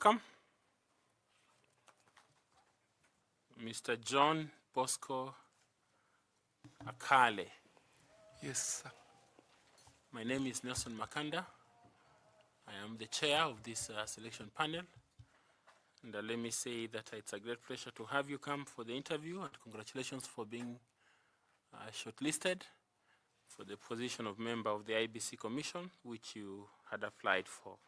Welcome, Mr. John Bosco 𝐀𝐤𝐚𝐿. Yes, sir. My name is Nelson Makanda. I am the chair of this selection panel. And let me say that it's a great pleasure to have you come for the interview, and congratulations for being shortlisted for the position of member of the IEBC Commission, which you had applied for.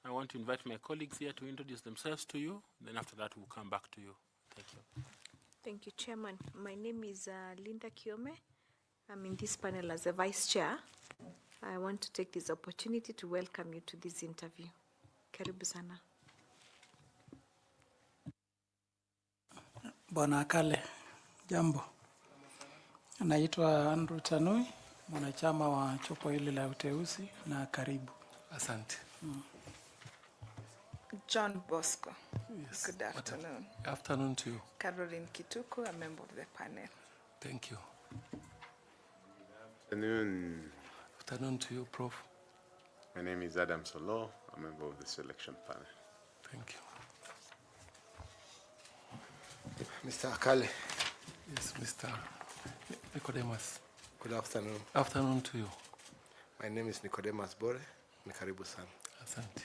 I want to invite my colleagues here to introduce themselves to you. Then after that, we'll come back to you. Thank you. Thank you, Chairman. My name is Linda 𝐀𝐤𝐚𝐴. I'm in this panel as a vice chair. I want to take this opportunity to welcome you to this interview. Karibu sana. Bwana 𝐀𝐤𝐚𝐿, jambo. Naitwa Andrew Tanui, mwanachama wa chopo hili la uteuzi, na karibu. Asante. John Bosco. Yes. Good afternoon. Afternoon to you. Caroline Kituku, a member of the panel. Thank you. Afternoon. Afternoon to you, Prof. My name is Adam Solo, a member of the selection panel. Thank you. Mr. 𝐀𝐤𝐚𝐿. Yes, Mr. Nicodemus. Good afternoon. Afternoon to you. My name is Nicodemus Bore. Karibu sana. Asante.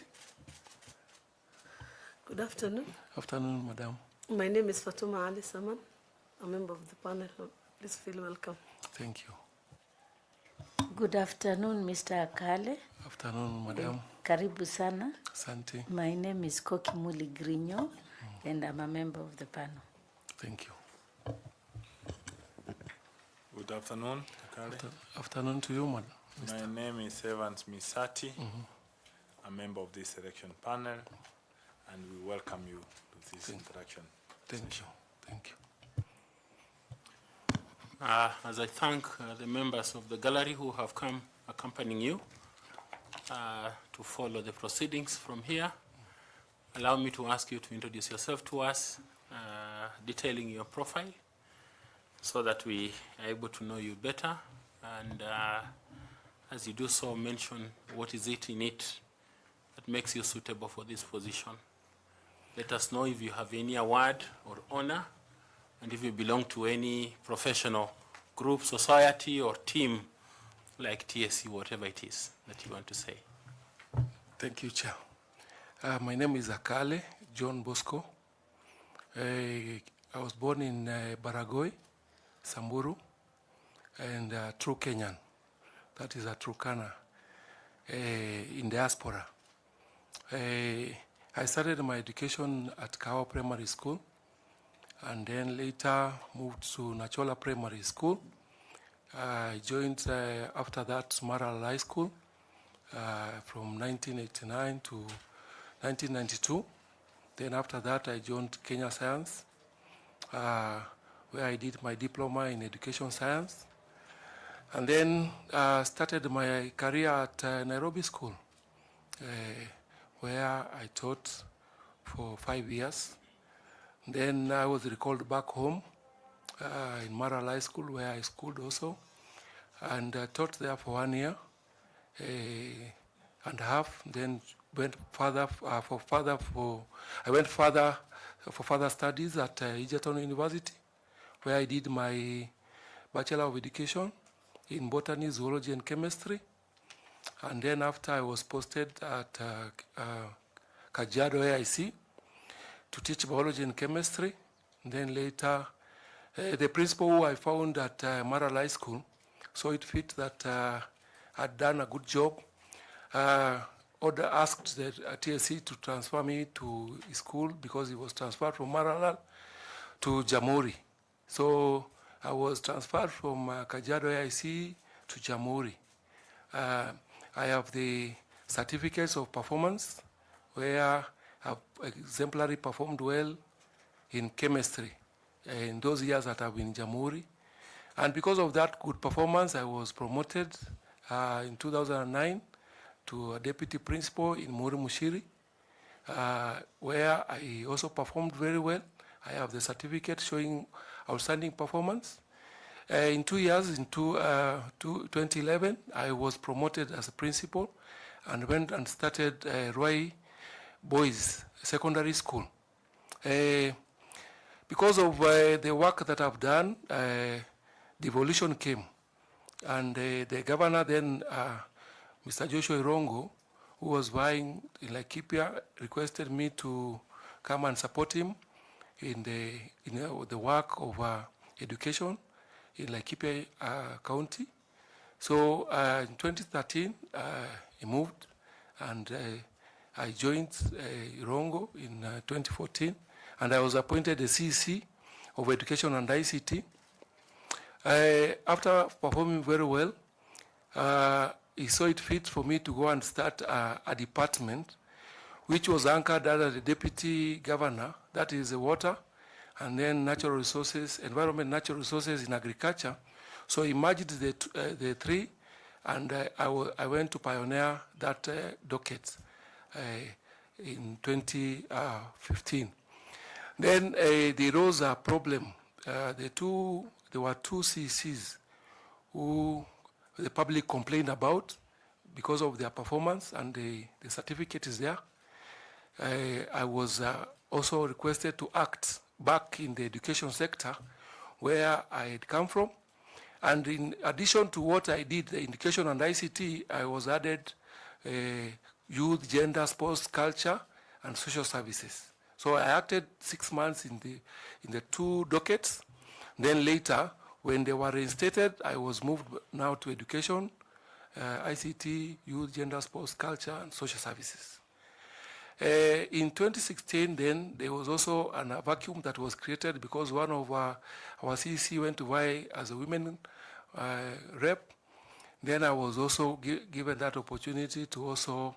Good afternoon. Afternoon, Madam. My name is Fatuma Ali Saman, a member of the panel. Please feel welcome. Thank you. Good afternoon, Mr. 𝐀𝐤𝐚𝐿. Afternoon, Madam. Karibu sana. Asante. My name is 𝐀𝐤𝐚𝐚𝐥𝐝, and I'm a member of the panel. Thank you. Good afternoon, 𝐀𝐤𝐚𝐿. Afternoon to you, Madam. My name is Evans Misati, a member of this selection panel, and we welcome you to this interaction. Thank you. Thank you. As I thank the members of the gallery who have come accompanying you to follow the proceedings from here, allow me to ask you to introduce yourself to us, detailing your profile, so that we are able to know you better. And as you do so, mention what is it in it that makes you suitable for this position. Let us know if you have any award or honor, and if you belong to any professional group, society, or team like TSC, whatever it is that you want to say. Thank you, Chair. My name is 𝐀𝐤𝐚𝐿 John Bosco. I was born in Baragoi, Samburu, and true Kenyan. That is a Turkana in diaspora. I started my education at Kawa Primary School, and then later moved to Nachola Primary School. I joined after that Maralal High School from 1989 to 1992. Then after that I joined 𝐀𝐤𝐚𝐴, where I did my diploma in education science. And then started my career at Nairobi School, where I taught for 5 years. Then I was recalled back home in Maralal High School, where I schooled also, and taught there for 1 year and a half. Then went further for further studies at Egerton University, where I did my Bachelor of Education in Botany, Zoology, and Chemistry. And then after I was posted at Kajiado AIC to teach Biology and Chemistry. And then later, the principal who I found at Maralal High School saw it fit that I'd done a good job. Asked the TSC to transfer me to his school because he was transferred from Maralal to Jamhuri. So I was transferred from Kajiado AIC to Jamhuri. I have the certificates of performance where I've exemplary performed well in chemistry in those years that I've been in Jamhuri. And because of that good performance, I was promoted in 2009 to a deputy principal in Muri Mushiri, where I also performed very well. I have the certificate showing outstanding performance. In 2 years, in 2011, I was promoted as a principal and went and started Roy Boys secondary school. Because of the work that I've done, devolution came. And the governor then, Mr. Joshua Irongo, who was vying in Laikipia, requested me to come and support him in the work of education in Laikipia County. So in 2013, he moved, and I joined Irongo in 2014, and I was appointed the CC of Education and ICT. After performing very well, he saw it fit for me to go and start a department which was anchored under the deputy governor, that is the water, and then natural resources, environment, natural resources in agriculture. So he merged the three, and I went to pioneer that docket in 2015. Then there arose a problem. There were two CCs who the public complained about because of their performance, and the certificate is there. I was also requested to act back in the education sector where I had come from. And in addition to what I did, the education and ICT, I was added youth, gender, sports, culture, and social services. So I acted 6 months in the two dockets. Then later, when they were reinstated, I was moved now to education, ICT, youth, gender, sports, culture, and social services. In 2016, then, there was also a vacuum that was created because one of our CC went to vie as a women rep. Then I was also given that opportunity to also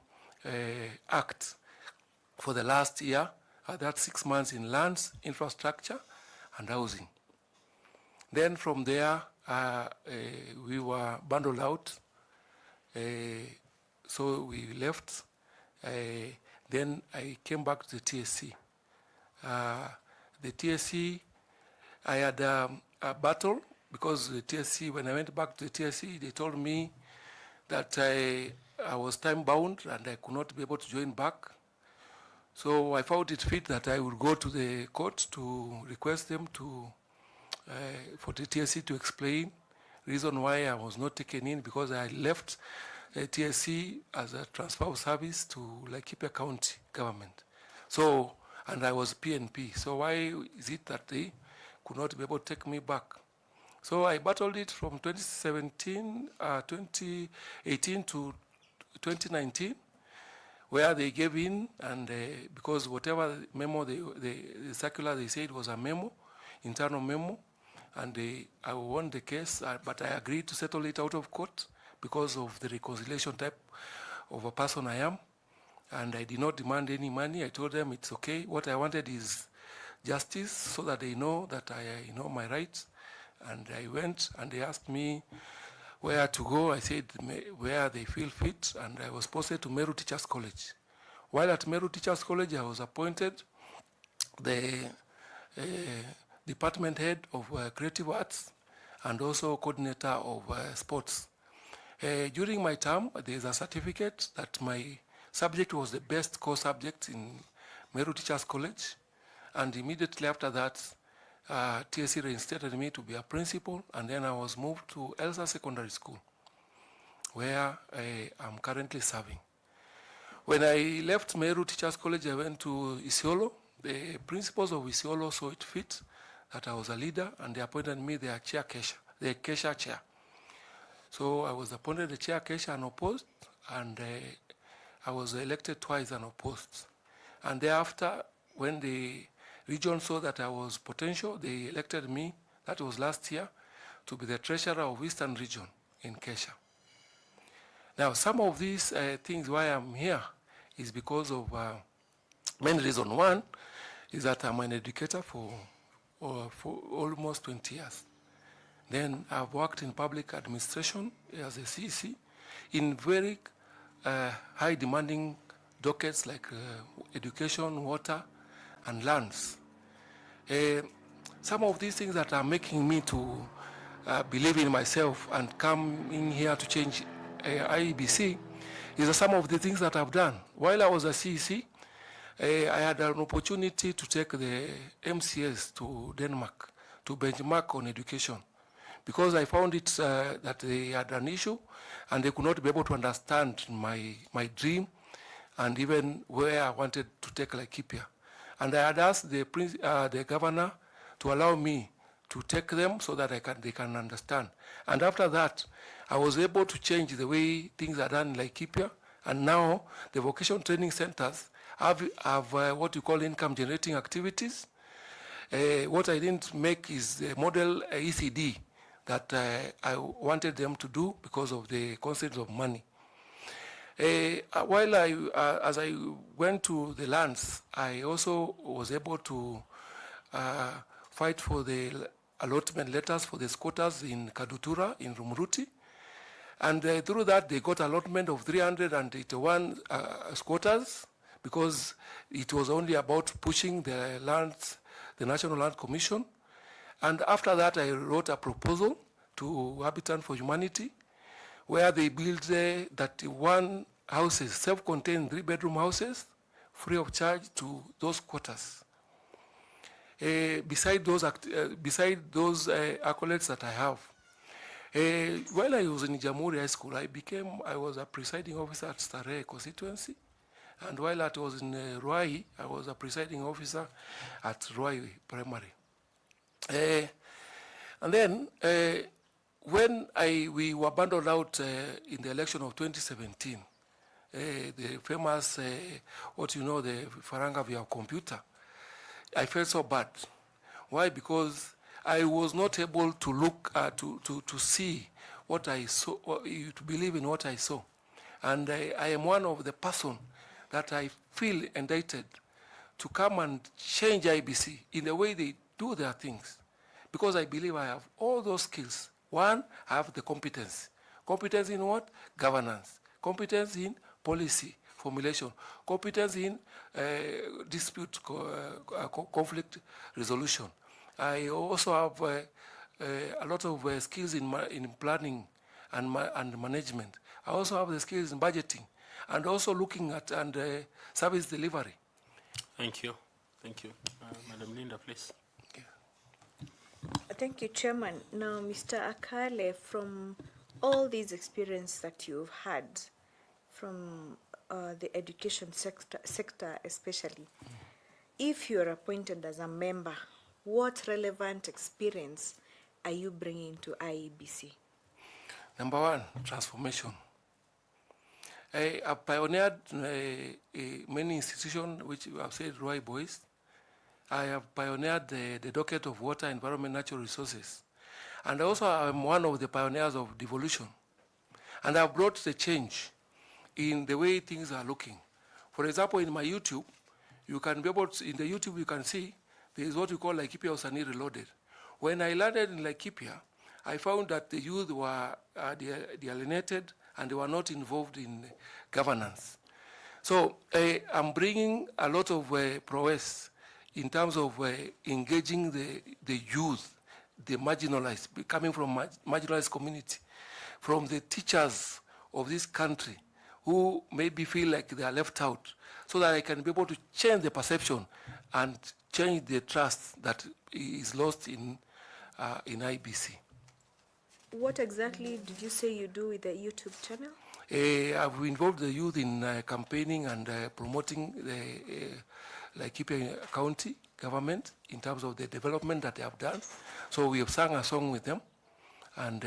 act for the last year, that 6 months in lands, infrastructure, and housing. Then from there, we were bundled out. So we left. Then I came back to the TSC. The TSC, I had a battle because the TSC, when I went back to the TSC, they told me that I was time bound and I could not be able to join back. So I found it fit that I would go to the court to request them to, for the TSC to explain reason why I was not taken in, because I left TSC as a transfer of service to Laikipia County government. So, and I was PNP. So why is it that they could not be able to take me back? So I battled it from 2018 to 2019, where they gave in, and because whatever memo, the circular they said was a memo, internal memo, and I won the case, but I agreed to settle it out of court because of the reconciliation type of a person I am, and I did not demand any money. I told them it's okay. What I wanted is justice, so that they know that I know my rights. And I went, and they asked me where to go. I said where they feel fit, and I was posted to Meru Teachers College. While at Meru Teachers College, I was appointed the department head of creative arts and also coordinator of sports. During my term, there is a certificate that my subject was the best core subject in Meru Teachers College, and immediately after that, TSC reinstated me to be a principal, and then I was moved to Elsa Secondary School, where I am currently serving. When I left Meru Teachers College, I went to Isiolo. The principals of Isiolo saw it fit that I was a leader, and they appointed me their chair, the Kesha chair. So I was appointed the chair, Kesha, unopposed, and I was elected twice unopposed. And thereafter, when the region saw that I was potential, they elected me, that was last year, to be the treasurer of Eastern Region in Kesha. Now, some of these things why I'm here is because of main reason. One is that I'm an educator for almost 20 years. Then I've worked in public administration as a CC in very high demanding dockets like education, water, and lands. Some of these things that are making me to believe in myself and come in here to change IEBC is some of the things that I've done. While I was a CEC, I had an opportunity to take the MCS to Denmark to benchmark on education, because I found it that they had an issue and they could not be able to understand my dream and even where I wanted to take Laikipia. And I had asked the governor to allow me to take them so that they can understand. And after that, I was able to change the way things are done in Laikipia. And now the vocational training centers have what you call income generating activities. What I didn't make is the model ECD that I wanted them to do because of the concept of money. While as I went to the lands, I also was able to fight for the allotment letters for the squatters in Kadutura, in Rumuruti. And through that, they got allotment of 381 squatters, because it was only about pushing the lands, the National Land Commission. And after that, I wrote a proposal to Habitat for Humanity, where they built 31 houses, self-contained 3-bedroom houses, free of charge to those squatters. Beside those accolades that I have, while I was in Jamhuri High School, I was a presiding officer at Starehe constituency. And while I was in Ruai, I was a presiding officer at Ruai Primary. And then when we were abandoned out in the election of 2017, the famous, the Faranga via computer, I felt so bad. Why? Because I was not able to look to see what I saw, to believe in what I saw. And I am one of the person that I feel indicted to come and change IEBC in the way they do their things. Because I believe I have all those skills. One, I have the competence. Competence in what? Governance. Competence in policy formulation. Competence in dispute conflict resolution. I also have a lot of skills in planning and management. I also have the skills in budgeting and also looking at service delivery. Thank you. Thank you. Madam Linda, please. Thank you, Chairman. Now, Mr. Akale, from all these experience that you've had from the education sector especially, if you're appointed as a member, what relevant experience are you bringing to IEBC? Number one, transformation. I have pioneered many institutions, which you have said, Roy Boys. I have pioneered the docket of water, environment, natural resources. And also I'm one of the pioneers of devolution. And I've brought the change in the way things are looking. For example, in my YouTube, you can be able to, in the YouTube you can see, there is what we call Laikipia Usani Reloaded. When I landed in Laikipia, I found that the youth were alienated and they were not involved in governance. So I'm bringing a lot of prowess in terms of engaging the youth, the marginalized, coming from marginalized community, from the teachers of this country who maybe feel like they are left out, so that I can be able to change the perception and change the trust that is lost in IEBC. What exactly did you say you do with the YouTube channel? I've involved the youth in campaigning and promoting the Laikipia County government in terms of the development that they have done. So we have sung a song with them, and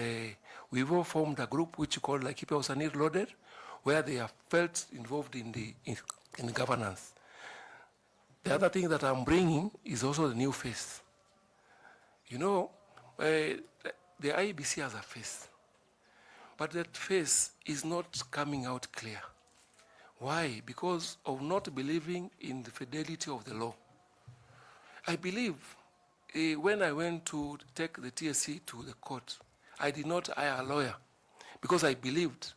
we've all formed a group which we call Laikipia Usani Reloaded, where they have felt involved in governance. The other thing that I'm bringing is also the new face. You know, the IEBC has a face, but that face is not coming out clear. Why? Because of not believing in the fidelity of the law. I believe when I went to take the TSC to the court, I did not hire a lawyer because I believed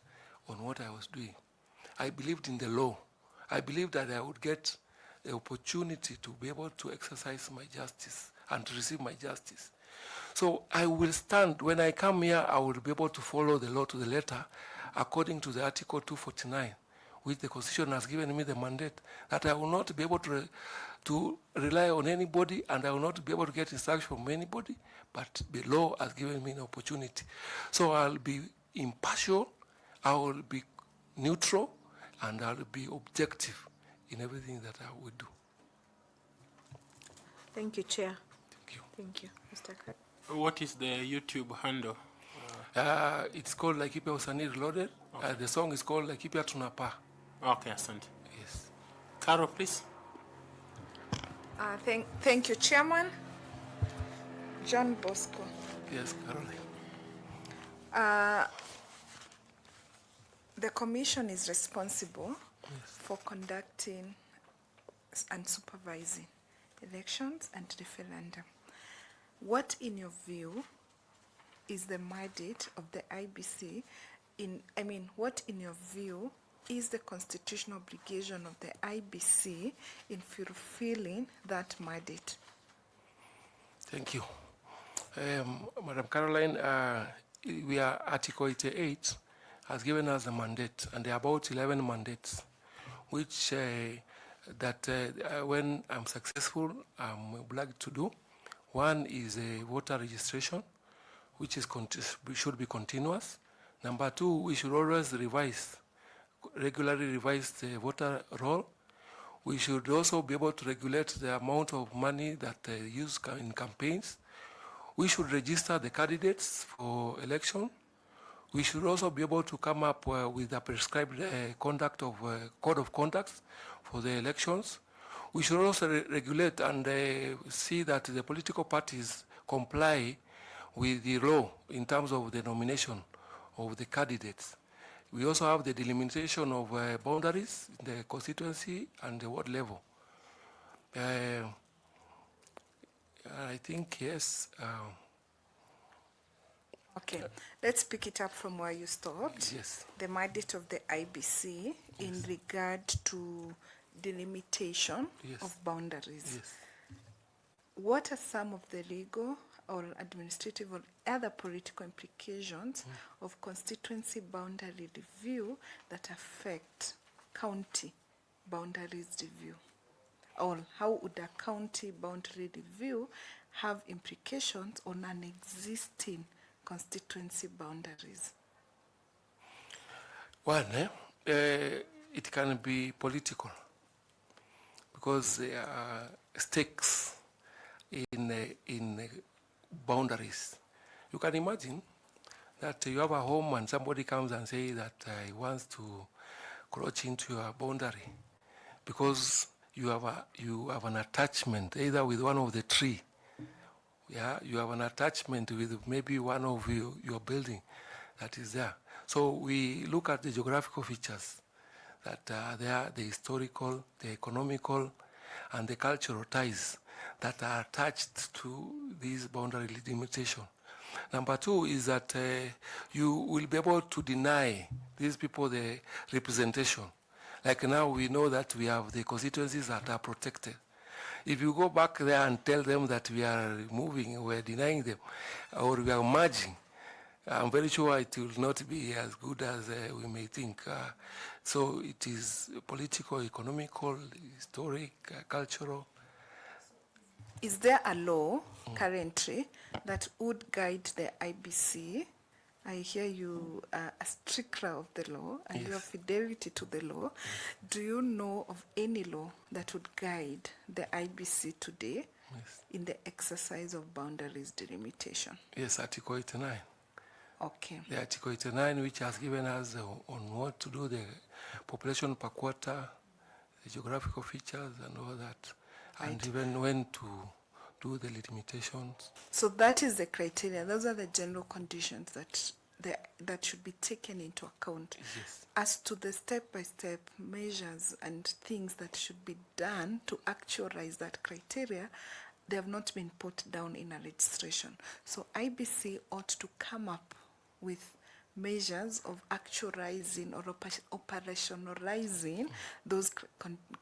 on what I was doing. I believed in the law. I believed that I would get the opportunity to be able to exercise my justice and to receive my justice. So I will stand, when I come here, I will be able to follow the law to the letter according to the Article 249, which the Constitution has given me the mandate, that I will not be able to rely on anybody, and I will not be able to get instruction from anybody, but the law has given me an opportunity. So I'll be impartial, I will be neutral, and I'll be objective in everything that I will do. Thank you, Chair. Thank you. Thank you, Mr. Kat. What is the YouTube handle? It's called Laikipia Usanii Reloaded. The song is called Laikipia Tunapa. Okay, asante. Yes. Carol, please. Thank you, Chairman. John Bosco. Yes, Caroline. The Commission is responsible for conducting and supervising elections and referendum. What, in your view, is the mandate of the IBC what, in your view, is the constitutional obligation of the IBC in fulfilling that mandate? Thank you. Madam Caroline, we are Article 88 has given us a mandate, and there are about 11 mandates, which when I'm successful, I'm obliged to do. One is a voter registration, which is should be continuous. Number two, we should always regularly revise the voter roll. We should also be able to regulate the amount of money that they use in campaigns. We should register the candidates for election. We should also be able to come up with a prescribed conduct of code of conduct for the elections. We should also regulate and see that the political parties comply with the law in terms of the nomination of the candidates. We also have the delimitation of boundaries in the constituency and the ward level. I think, yes. Okay, let's pick it up from where you stopped. Yes. The mandate of the IBC in regard to delimitation of boundaries. Yes. What are some of the legal or administrative or other political implications of constituency boundary review that affect county boundaries review? Or how would a county boundary review have implications on an existing constituency boundaries? One, it can be political because there are stakes in boundaries. You can imagine that you have a home and somebody comes and says that he wants to crouch into your boundary because you have an attachment either with one of the tree. Yeah, you have an attachment with maybe one of your building that is there. So we look at the geographical features that are there, the historical, the economical, and the cultural ties that are attached to this boundary delimitation. Number two is that you will be able to deny these people the representation. Like now we know that we have the constituencies that are protected. If you go back there and tell them that we are removing, we are denying them, or we are merging, I'm very sure it will not be as good as we may think. So it is political, economical, historic, cultural. Is there a law currently that would guide the IBC? I hear you are a stickler of the law and you have fidelity to the law. Do you know of any law that would guide the IBC today in the exercise of boundaries delimitation? Yes, Article 89. Okay. The Article 89, which has given us on what to do, the population per quarter, the geographical features and all that, and even when to do the limitations. So that is the criteria. Those are the general conditions that should be taken into account. Yes. As to the step-by-step measures and things that should be done to actualize that criteria, they have not been put down in a registration. So IBC ought to come up with measures of actualizing or operationalizing those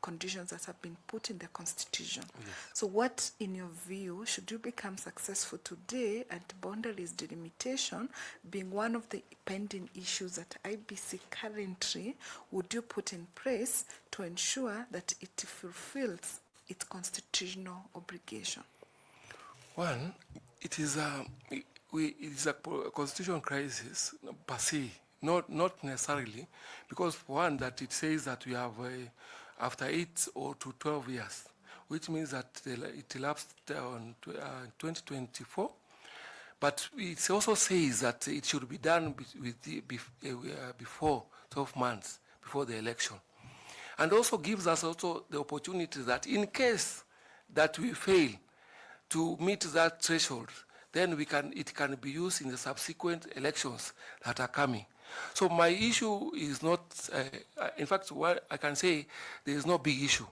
conditions that have been put in the Constitution. Yes. So what, in your view, should you become successful today, and boundaries delimitation being one of the pending issues that IBC currently, would you put in place to ensure that it fulfills its constitutional obligation? One, it is a constitutional crisis per se, not necessarily, because for one, that it says that we have after 8 or to 12 years, which means that it elapsed on 2024. But it also says that it should be done before 12 months before the election, and also gives us also the opportunity that in case that we fail to meet that threshold, then it can be used in the subsequent elections that are coming. So my issue is not, in fact, what I can say, there is no big issue.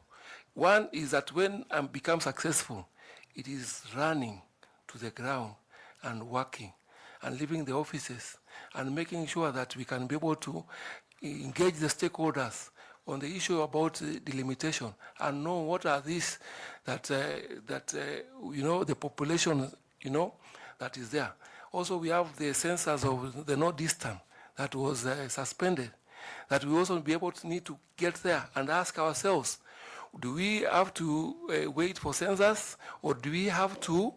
One is that when I become successful, it is running to the ground and working and leaving the offices and making sure that we can be able to engage the stakeholders on the issue about delimitation and know what are these that the population that is there. Also, we have the census of the northeastern that was suspended, that we also need to get there and ask ourselves, do we have to wait for census, or do we have to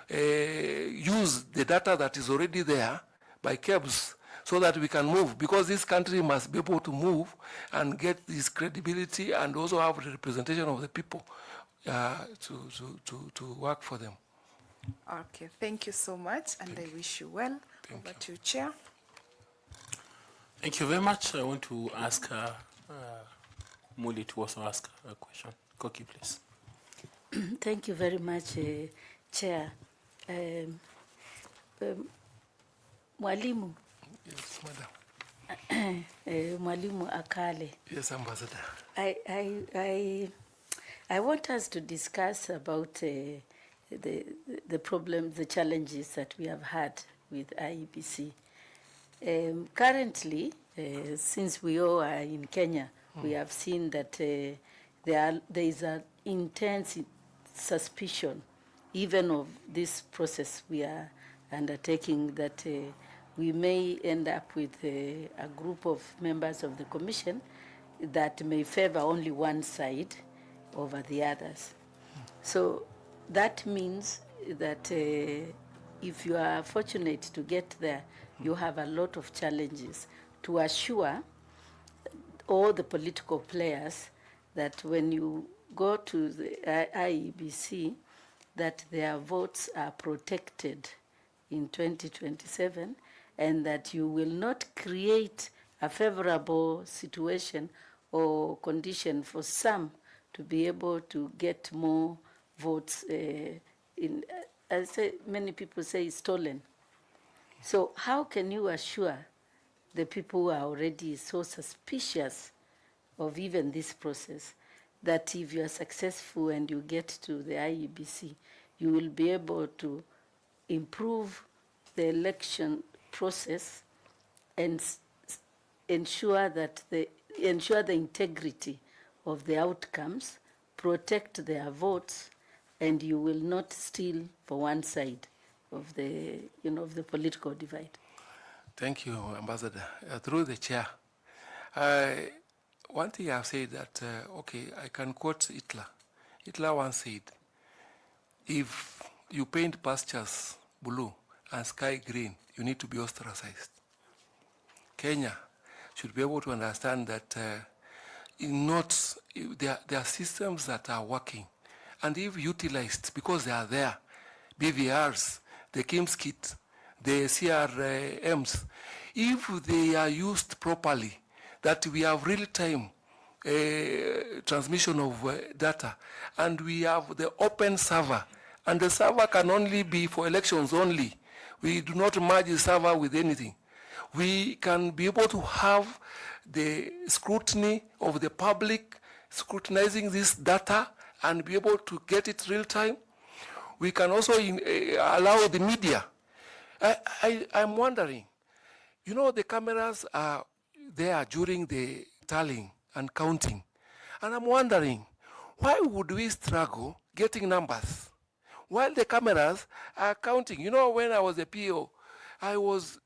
use the data that is already there by KEBS so that we can move? Because this country must be able to move and get this credibility and also have the representation of the people to work for them. Okay, thank you so much, and I wish you well. Over to you, Chair. Thank you very much. I want to ask Muli to also ask a question. Koki, please. Thank you very much, Chair. Mwalimu. Yes, madam. Mwalimu Akale. Yes, Ambassador. I want us to discuss about the problems, the challenges that we have had with IEBC. Currently, since we all are in Kenya, we have seen that there is an intense suspicion, even of this process we are undertaking, that we may end up with a group of members of the Commission that may favor only one side over the others. So that means that if you are fortunate to get there, you have a lot of challenges to assure all the political players that when you go to the IEBC, that their votes are protected in 2027, and that you will not create a favorable situation or condition for some to be able to get more votes many people say stolen. So how can you assure the people who are already so suspicious of even this process that if you are successful and you get to the IEBC, you will be able to improve the election process and ensure the integrity of the outcomes, protect their votes, and you will not steal for one side of the of the political divide? Thank you, Ambassador. Through the chair, one thing I've said that okay, I can quote Hitler. Hitler once said, "If you paint pastures blue and sky green, you need to be ostracized." Kenya should be able to understand that there are systems that are working, and if utilized, because they are there, BVRs, the KIMS kit, the CRMs, if they are used properly, that we have real-time transmission of data, and we have the open server, and the server can only be for elections only. We do not merge the server with anything. We can be able to have the scrutiny of the public scrutinizing this data and be able to get it real time. We can also allow the media. I'm wondering, You know, the cameras are there during the tallying and counting. And I'm wondering, why would we struggle getting numbers while the cameras are counting? You know, when I was a PO, I was,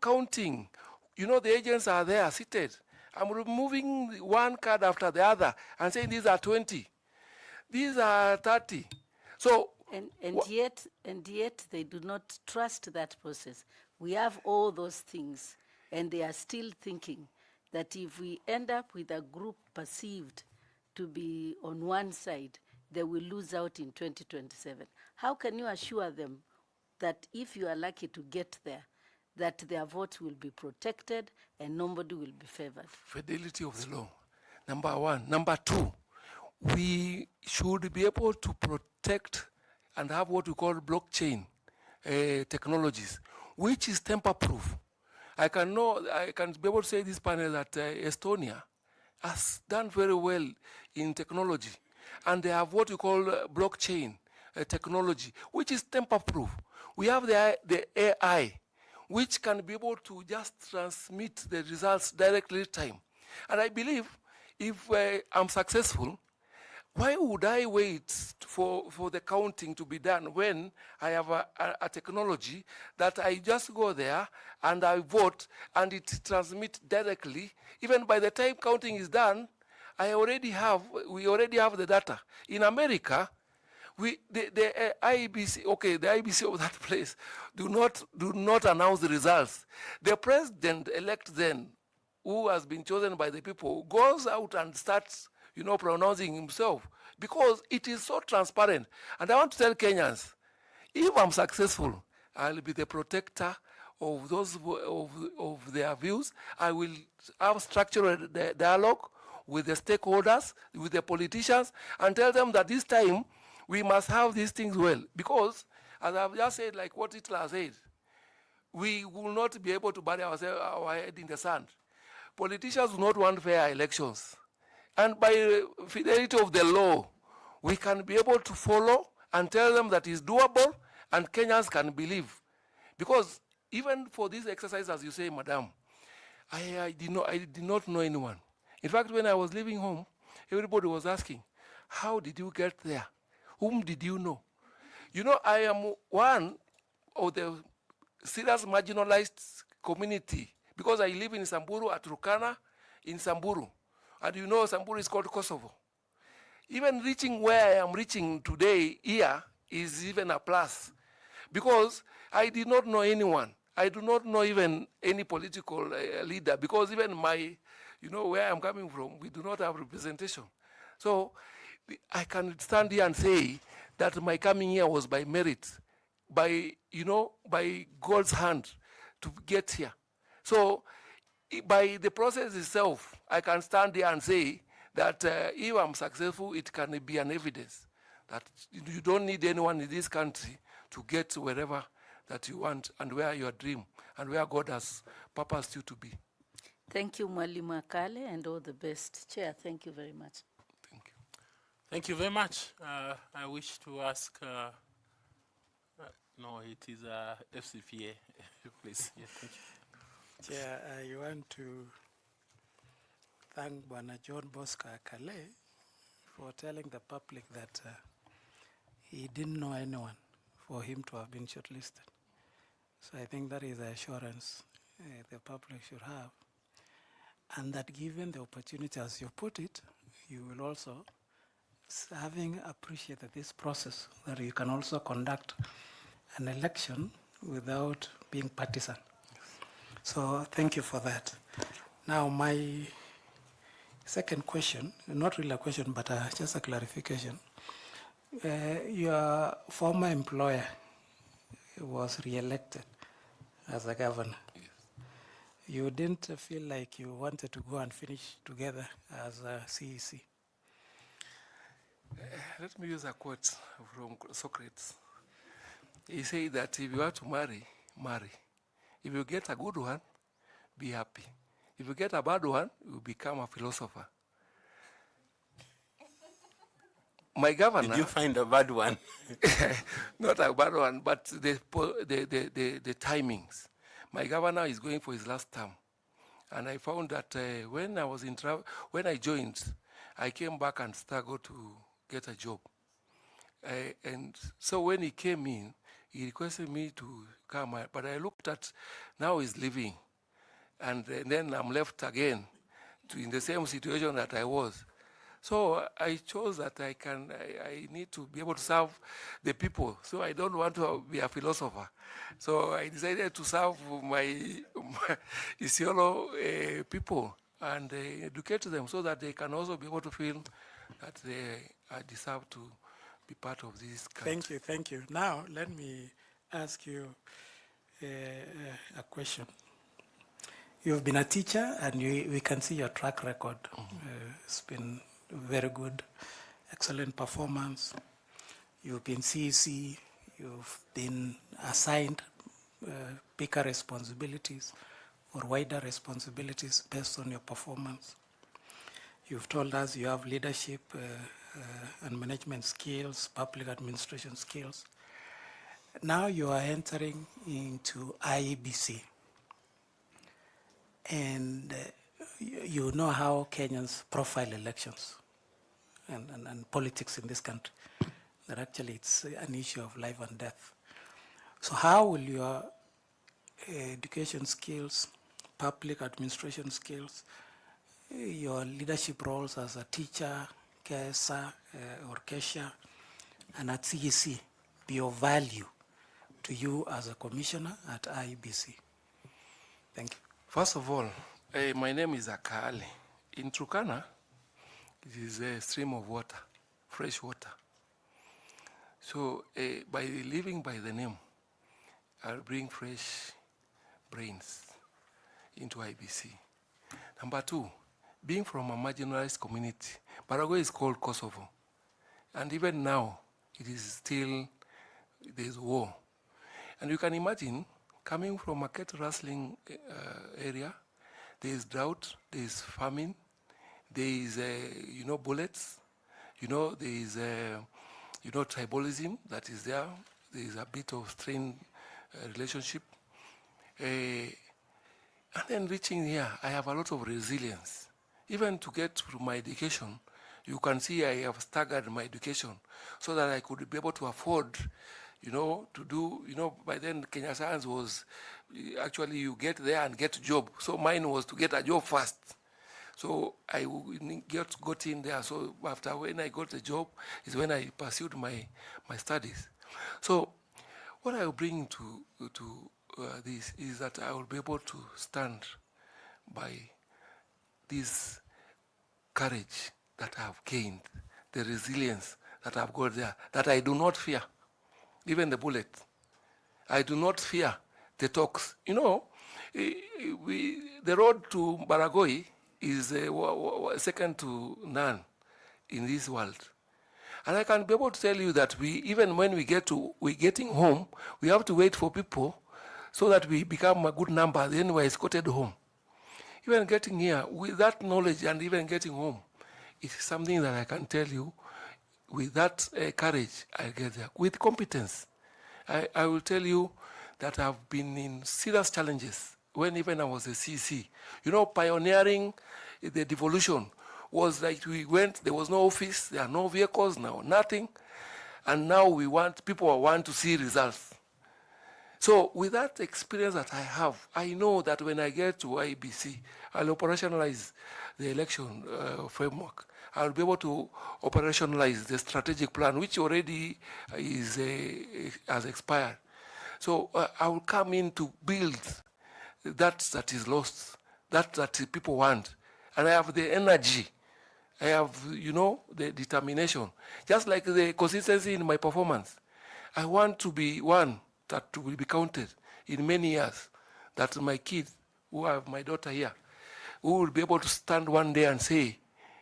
counting. You know, the agents are there seated. I'm removing one card after the other and saying these are 20. These are 30. So And yet they do not trust that process. We have all those things, and they are still thinking that if we end up with a group perceived to be on one side, they will lose out in 2027. How can you assure them that if you are lucky to get there, that their votes will be protected and nobody will be favored? Fidelity of the law, number one. Number two, we should be able to protect and have what we call blockchain technologies, which is tamper-proof. I can be able to say this panel that Estonia has done very well in technology, and they have what we call blockchain technology, which is tamper-proof. We have the AI, which can be able to just transmit the results directly time. And I believe if I'm successful, why would I wait for the counting to be done when I have a technology that I just go there and I vote and it transmits directly? Even by the time counting is done, we already have the data. In America, the IEBC of that place do not announce the results. The president-elect then, who has been chosen by the people, goes out and starts pronouncing himself, because it is so transparent. And I want to tell Kenyans, if I'm successful, I'll be the protector of those of their views. I will have structured dialogue with the stakeholders, with the politicians, and tell them that this time we must have these things well. Because, as I've just said, like what Hitler said, we will not be able to bury our head in the sand. Politicians do not want fair elections. And by fidelity of the law, we can be able to follow and tell them that it's doable, and Kenyans can believe. Because even for this exercise, as you say, Madam, I did not know anyone. In fact, when I was leaving home, everybody was asking, how did you get there? Whom did you know? I am one of the serious marginalized community, because I live in Samburu, at Turkana, in Samburu. And Samburu is called Kosovo. Even reaching where I am reaching today here is even a plus, because I did not know anyone. I do not know even any political leader, because even where I'm coming from, we do not have representation. So I can stand here and say that my coming here was by merit, by God's hand to get here. So by the process itself, I can stand there and say that if I'm successful, it can be an evidence that you don't need anyone in this country to get wherever that you want and where your dream and where God has purposed you to be. Thank you, Mwalimu Akale, and all the best. Chair, thank you very much. Thank you. Thank you very much. I wish to ask, no, it is FCPA, please. Yeah, thank you. Chair, I want to thank Bwana John Bosco Akale for telling the public that he didn't know anyone for him to have been shortlisted. So I think that is the assurance the public should have. And that given the opportunity, as you put it, you will also, having appreciated this process, that you can also conduct an election without being partisan. So thank you for that. Now my second question, not really a question, but just a clarification. Your former employer was re-elected as a governor. Yes. You didn't feel like you wanted to go and finish together as a CEC? Let me use a quote from Socrates. He said that if you are to marry, marry. If you get a good one, be happy. If you get a bad one, you become a philosopher. My governor... Did you find a bad one? Not a bad one, but the timings. my governor is going for his last term. And I found that when I joined, I came back and struggled to get a job. And so when he came in, he requested me to come, but I looked at, now he's leaving. And then I'm left again in the same situation that I was. So I chose that I need to be able to serve the people. So I don't want to be a philosopher. So I decided to serve my Isiolo people and educate them so that they can also be able to feel that they deserve to be part of this country. Thank you. Now, let me ask you a question. You've been a teacher, and we can see your track record. It's been very good, excellent performance. You've been CEC, you've been assigned bigger responsibilities or wider responsibilities based on your performance. You've told us you have leadership and management skills, public administration skills. Now you are entering into IEBC. And you know how Kenyans profile elections and politics in this country. That actually it's an issue of life and death. So how will your education skills, public administration skills, your leadership roles as a teacher, KSA or Kesha, and at CEC be of value to you as a commissioner at IEBC? Thank you. First of all, my name is Akale. In Turkana, it is a stream of water, fresh water. So by living by the name, I'll bring fresh brains into IBC. Number two, being from a marginalized community, Baragoy is called Kosovo. And even now, it is still, there's war. And you can imagine, coming from a cattle-rustling area, there is drought, there is famine, there is, bullets, there is, tribalism that is there. There is a bit of strained relationship. And then reaching here, I have a lot of resilience. Even to get through my education, you can see I have staggered my education so that I could be able to afford to do, by then Kenya Science was, actually you get there and get a job. So mine was to get a job first. So I got in there. So after when I got a job is when I pursued my studies. So what I will bring to this is that I will be able to stand by this courage that I have gained, the resilience that I've got there, that I do not fear. Even the bullet. I do not fear the talks. The road to Baragoy is second to none in this world. And I can be able to tell you that even when we're getting home, we have to wait for people so that we become a good number, then we're escorted home. Even getting here, with that knowledge and even getting home, it is something that I can tell you. With that courage, I get there. With competence, I will tell you that I've been in serious challenges when even I was a CC. Pioneering the devolution was like we went, there was no office, there are no vehicles now, nothing. And now people want to see results. So with that experience that I have, I know that when I get to IEBC, I'll operationalize the election framework. I'll be able to operationalize the strategic plan, which already has expired. So I will come in to build that is lost, that people want. And I have the energy. I have, the determination. Just like the consistency in my performance. I want to be one that will be counted in many years. That my kids, who have my daughter here, who will be able to stand one day and say,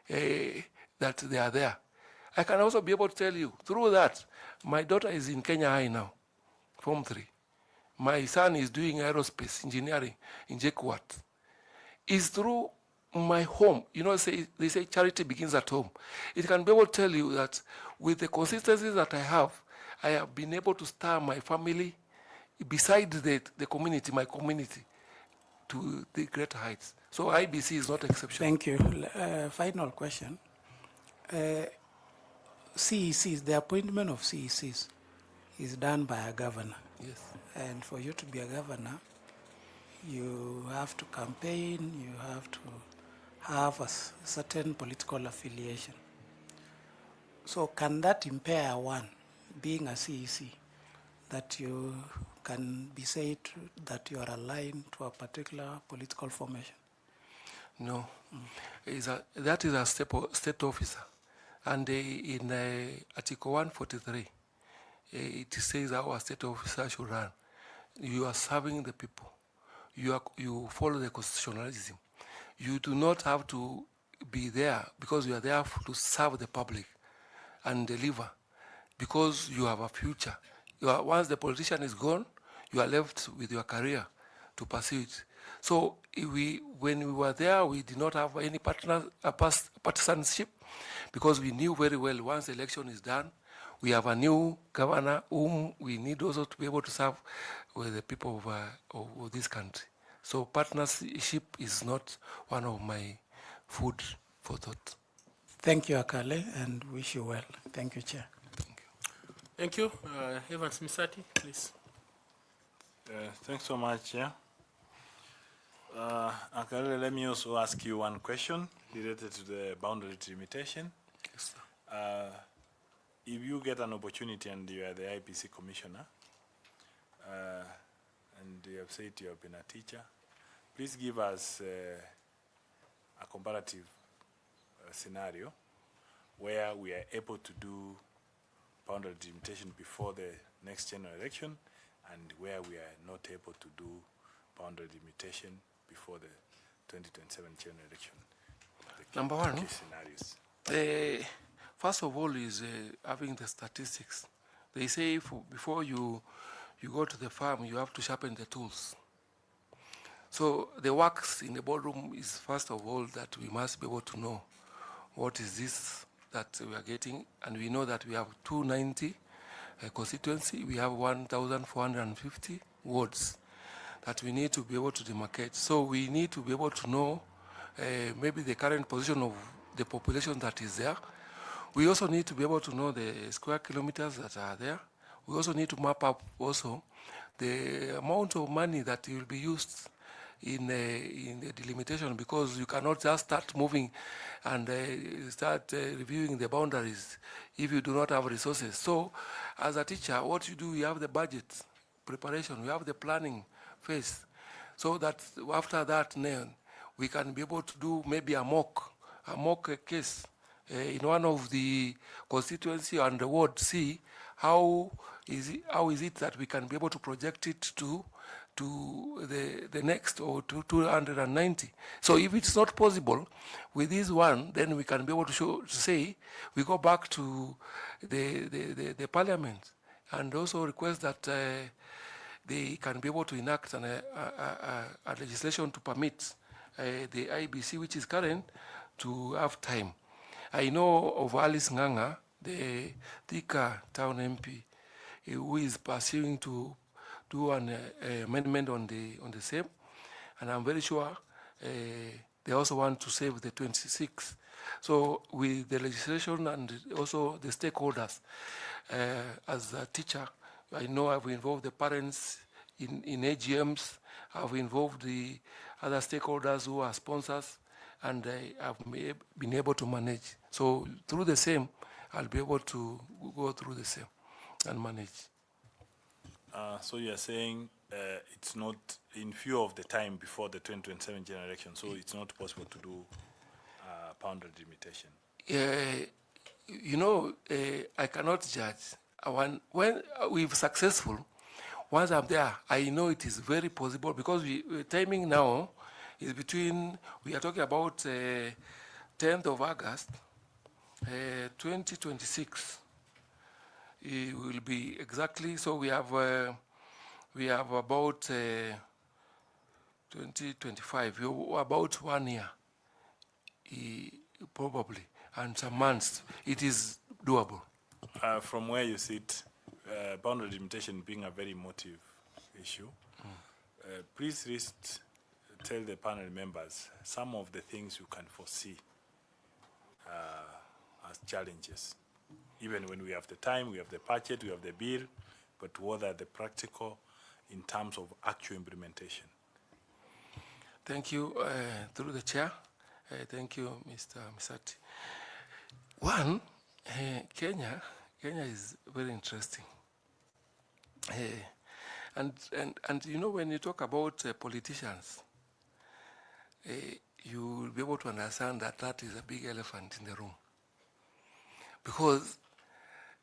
that they are there. I can also be able to tell you, through that, my daughter is in Kenya High now, Form 3. My son is doing aerospace engineering in 𝐀𝐤𝐚𝐚𝐥𝐿. It's through my home. They say charity begins at home. It can be able to tell you that with the consistency that I have been able to stir my family beside the community, my community, to the greater heights. So IEBC is not exception. Thank you. Final question. CECs, the appointment of CECs is done by a governor. Yes. And for you to be a governor, you have to campaign, you have to have a certain political affiliation. So can that impair one, being a CEC, that you can be said that you are aligned to a particular political formation? No. That is a state officer. And in Article 143, it says our state officer should run. You are serving the people. You follow the constitutionalism. You do not have to be there because you are there to serve the public and deliver, because you have a future. Once the politician is gone, you are left with your career to pursue it. So when we were there, we did not have any partisanship, because we knew very well once the election is done, we have a new governor whom we need also to be able to serve with the people of this country. So partnership is not one of my food for thought. Thank you, Akale, and wish you well. Thank you, Chair. Thank you. Evans Misati, please. Thanks so much, Chair. Akale, let me also ask you one question related to the boundary delimitation. Yes, sir. If you get an opportunity and you are the IEBC commissioner, and you have said you have been a teacher, please give us a comparative scenario where we are able to do boundary delimitation before the next general election, and where we are not able to do boundary delimitation before the 2027 general election. Number one, scenarios. First of all is having the statistics. They say before you go to the farm, you have to sharpen the tools. So the works in the boardroom is first of all that we must be able to know what is this that we are getting, and we know that we have 290 constituency, we have 1,450 wards that we need to be able to demarcate. So we need to be able to know maybe the current position of the population that is there. We also need to be able to know the square kilometers that are there. We also need to map up also the amount of money that will be used in the delimitation, because you cannot just start moving and start reviewing the boundaries if you do not have resources. So as a teacher, what you do, you have the budget preparation, you have the planning phase, so that after that then we can be able to do maybe a mock case in one of the constituency and the ward, see how is it that we can be able to project it to the next, or to 290. So if it's not possible with this one, then we can be able to say we go back to the parliament and also request that they can be able to enact a legislation to permit the IEBC, which is current, to have time. I know of Alice Nganga, the Thika town MP, who is pursuing to do an amendment on the same, and I'm very sure they also want to save the 26. So with the legislation and also the stakeholders, as a teacher, I know I've involved the parents in AGMs, I've involved the other stakeholders who are sponsors, and I've been able to manage. So through the same, I'll be able to go through the same and manage. So you're saying it's not, in view of the time before the 2027 general election, so it's not possible to do boundary delimitation? You know, I cannot judge. When we're successful, once I'm there, I know it is very possible, because timing now is between, we are talking about 10th of August, 2026. It will be exactly, so we have about 2025, about 1 year, probably, and some months. It is doable. From where you sit, boundary delimitation being a very emotive issue. Please tell the panel members some of the things you can foresee as challenges. Even when we have the time, we have the budget, we have the bill, but what are the practical in terms of actual implementation? Thank you, through the chair. Thank you, Mr. Misati. One, Kenya is very interesting. And you know, when you talk about politicians, you'll be able to understand that that is a big elephant in the room. Because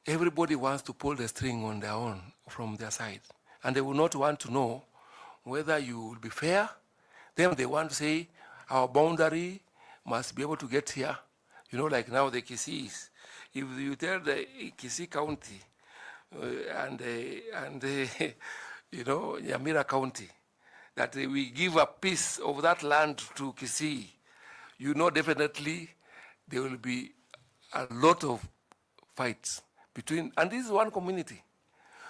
everybody wants to pull the string on their own from their side. And they will not want to know whether you will be fair. Then they want to say, our boundary must be able to get here. You know, like now the Kisiis. If you tell the Kisii County you know, Nyamira County, that we give a piece of that land to Kisii, you know definitely there will be a lot of fights between, and this is one community.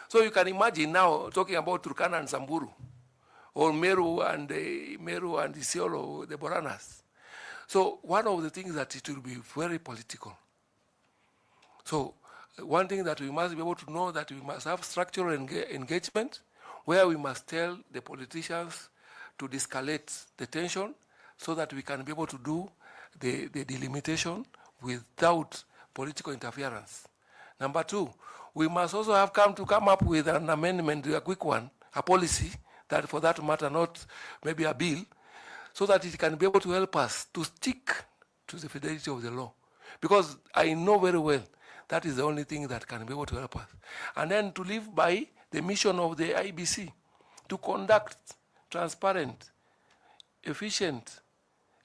So you can imagine now talking about Turkana and Samburu, or Meru and Isiolo, the Boranas. So one of the things that it will be very political. So one thing that we must be able to know that we must have structural engagement where we must tell the politicians to de-escalate the tension so that we can be able to do the delimitation without political interference. Number two, we must also have come up with an amendment, a quick one, a policy, that for that matter, not maybe a bill, so that it can be able to help us to stick to the fidelity of the law. Because I know very well that is the only thing that can be able to help us. And then to live by the mission of the IEBC, to conduct transparent, efficient,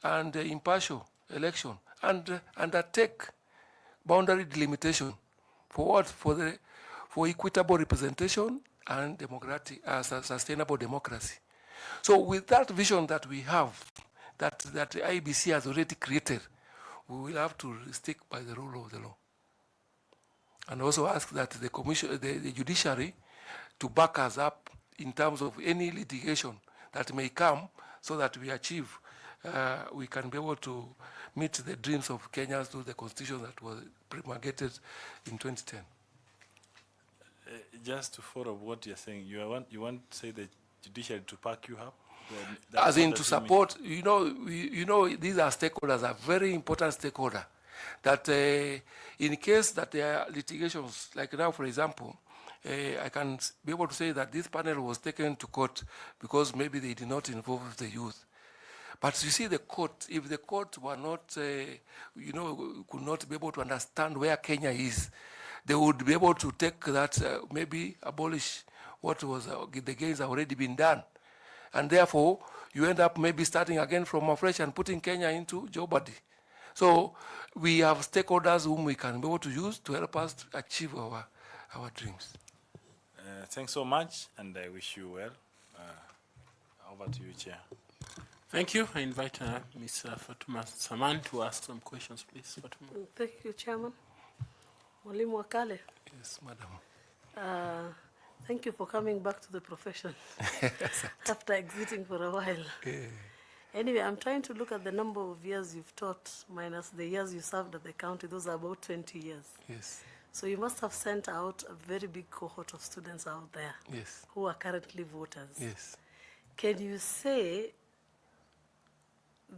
and impartial election, and undertake boundary delimitation for what? For equitable representation and democratic, sustainable democracy. So with that vision that we have, that the IEBC has already created, we will have to stick by the rule of the law. And also ask that the commission, the judiciary, to back us up in terms of any litigation that may come, so that we achieve, we can be able to meet the dreams of Kenyans through the constitution that was promulgated in 2010. Just to follow what you're saying, you want to say the judiciary to back you up? As in to support, you know, these are stakeholders, are very important stakeholders. That in case that there are litigations, like now, for example, I can be able to say that this panel was taken to court because maybe they did not involve the youth. But you see, the court, if the court were not, you know, could not be able to understand where Kenya is, they would be able to take that, maybe abolish what was the gains have already been done. And therefore, you end up maybe starting again from afresh and putting Kenya into jeopardy. So we have stakeholders whom we can be able to use to help us to achieve our dreams. Thanks so much, and I wish you well. Over to you, Chair. Thank you. I invite Ms. Fatuma Saman to ask some questions, please. Fatuma. Thank you, Chairman. Mwalimu Wakale. Yes, Madam. Thank you for coming back to the profession after exiting for a while. Anyway, I'm trying to look at the number of years you've taught minus the years you served at the county. Those are about 20 years. Yes. So you must have sent out a very big cohort of students out there. Yes. Who are currently voters. Yes. Can you say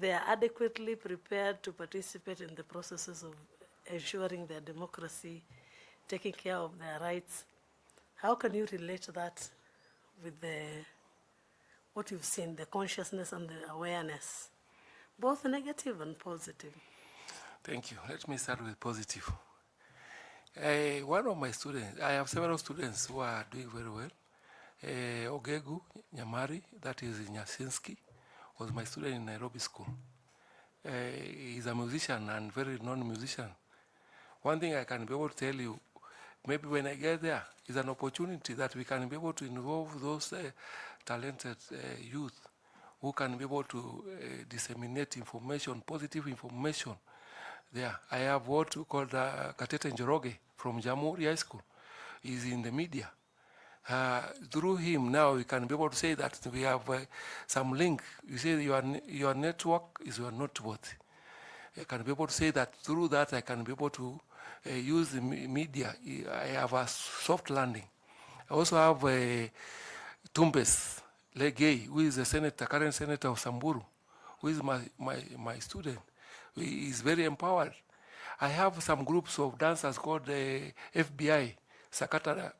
they are adequately prepared to participate in the processes of ensuring their democracy, taking care of their rights? How can you relate that with what you've seen, the consciousness and the awareness, both negative and positive? Thank you. Let me start with positive. One of my students, I have several students who are doing very well. Ogegu Nyamari, that is in Nyasinski, was my student in Nairobi School. He's a musician and very known musician. One thing I can be able to tell you, maybe when I get there, is an opportunity that we can be able to involve those talented youth who can be able to disseminate information, positive information there. I have what we call Katete Njoroge from Jamhuri High School. He's in the media. Through him now we can be able to say that we have some link. You say your network is your net worth. I can be able to say that through that I can be able to use the media. I have a soft landing. I also have Tumbes Legay, who is a senator, current senator of Samburu, who is my student. He is very empowered. I have some groups of dancers called FBI, Sakata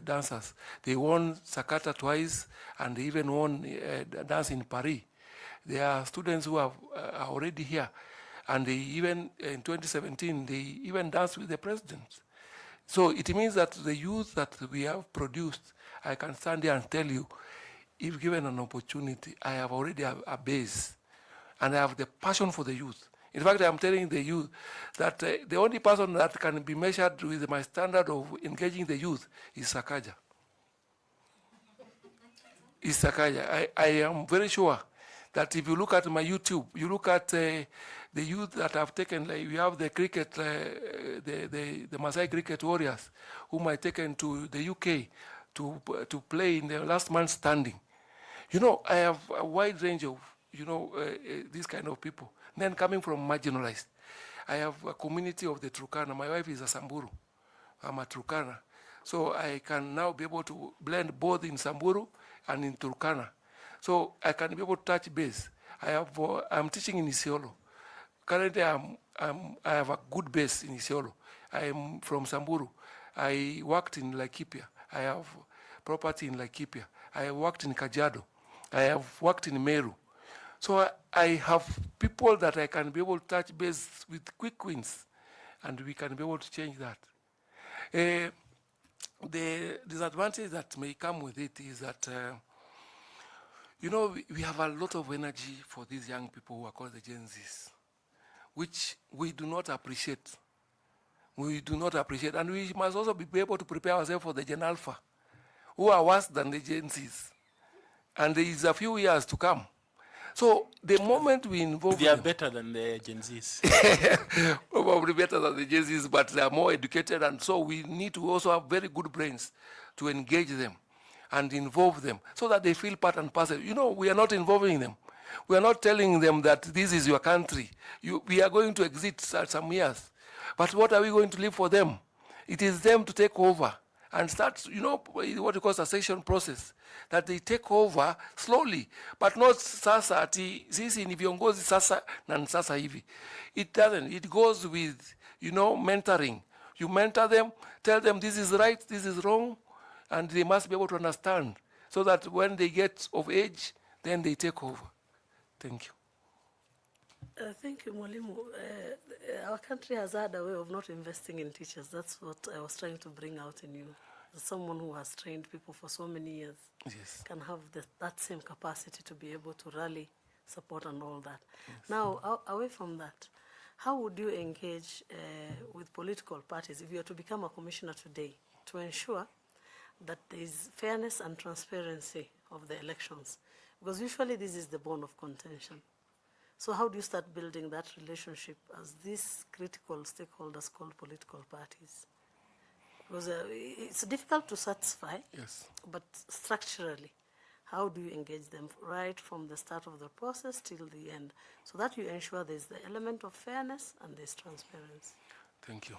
dancers. They won Sakata twice, and they even won dance in Paris. They are students who are already here. And they even, in 2017, they even danced with the president. So it means that the youth that we have produced, I can stand here and tell you, if given an opportunity, I have already a base. And I have the passion for the youth. In fact, I'm telling the youth that the only person that can be measured with my standard of engaging the youth is Sakaja. Is Sakaja. I am very sure that if you look at my YouTube, you look at the youth that I've taken, like we have the cricket, the Maasai cricket warriors, whom I taken to the UK to play in the last man standing. You know, I have a wide range of, these kind of people. Then coming from marginalized, I have a community of the Turkana. My wife is a Samburu. I'm a Turkana. So I can now be able to blend both in Samburu and in Turkana. So I can be able to touch base. I'm teaching in Isiolo. Currently, I have a good base in Isiolo. I am from Samburu. I worked in Laikipia. I have property in Laikipia. I have worked in Kajiado. I have worked in Meru. So I have people that I can be able to touch base with quick wins, and we can be able to change that. The disadvantage that may come with it is that, we have a lot of energy for these young people who are called the Gen Zs, which we do not appreciate. We do not appreciate. And we must also be able to prepare ourselves for the Gen Alpha, who are worse than the Gen Zs. And there is a few years to come. So the moment we involve They are better than the Gen Zs. Probably better than the Gen Zs, but they are more educated, and so we need to also have very good brains to engage them and involve them so that they feel part and parcel. We are not involving them. We are not telling them that this is your country. We are going to exit at some years. But what are we going to leave for them? It is them to take over and start, what you call succession process, that they take over slowly, but not sasa ati sisi ni viongozi sasa na sasa hivi. It doesn't. It goes with, mentoring. You mentor them, tell them this is right, this is wrong, and they must be able to understand so that when they get of age, then they take over. Thank you. Thank you, Mwalimu. Our country has had a way of not investing in teachers. That's what I was trying to bring out in you. Someone who has trained people for so many years can have that same capacity to be able to rally support and all that. Yes. Now, away from that, how would you engage with political parties if you are to become a commissioner today to ensure that there is fairness and transparency of the elections? Because usually this is the bone of contention. So how do you start building that relationship as these critical stakeholders called political parties? Because it's difficult to satisfy, but structurally, how do you engage them right from the start of the process till the end, so that you ensure there's the element of fairness and there's transparency? Thank you.